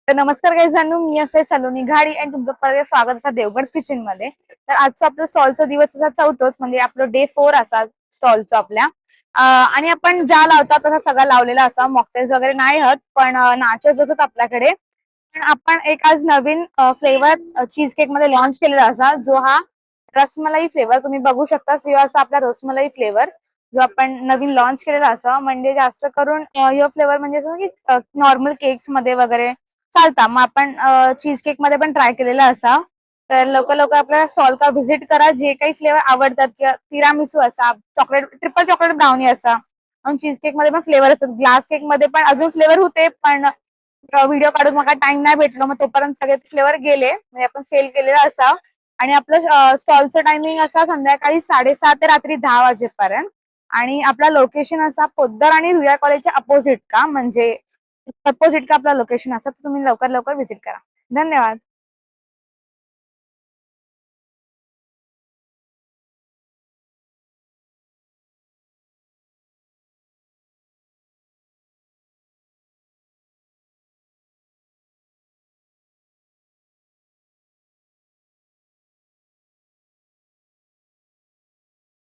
तर नमस्कार गाईजांनो, मी असे सलोनी घाडी आणि तुमचं परत स्वागत असा देवगड किचन मध्ये. तर आजचा आपला स्टॉलचा दिवस असा चौथच म्हणजे आपलं डे 4 असा स्टॉलचा आपल्या. आणि आपण ज्या लावतात तसा सगळा लावलेला असा. मॉकटेल्स वगैरे नाही होत, पण नाचेस असतात आपल्याकडे. पण आपण एक आज नवीन फ्लेवर चीज केक मध्ये लॉन्च केलेला असा, जो हा रसमलाई फ्लेवर तुम्ही बघू शकता. किंवा असा आपला रसमलाई फ्लेवर जो आपण नवीन लॉन्च केलेला असा. म्हणजे जास्त करून यो फ्लेवर म्हणजे असं की नॉर्मल केक्स मध्ये वगैरे चालता. मग आपण चीज केक मध्ये पण ट्राय केलेला असा. तर लवकर आपल्या स्टॉल का व्हिजिट करा. जे काही फ्लेवर आवडतात किंवा तिरामिसू असा, चॉकलेट ट्रिपल चॉकलेट ब्राउनी असा, आणि चीज केक मध्ये पण फ्लेवर असतात. ग्लास केक मध्ये पण अजून फ्लेवर होते, पण व्हिडिओ काढून मला टाइम नाही भेटलो, मग तोपर्यंत सगळे फ्लेवर गेले. म्हणजे आपण सेल केलेला असा. आणि आपलं स्टॉलचं टायमिंग असा संध्याकाळी 7:30 ते रात्री 10 वाजेपर्यंत. आणि आपला लोकेशन असा पोद्दार आणि रुईया कॉलेजच्या अपोजिट का, म्हणजे अपोजिट का आपला लोकेशन असं. तुम्ही लवकर व्हिजिट करा. धन्यवाद.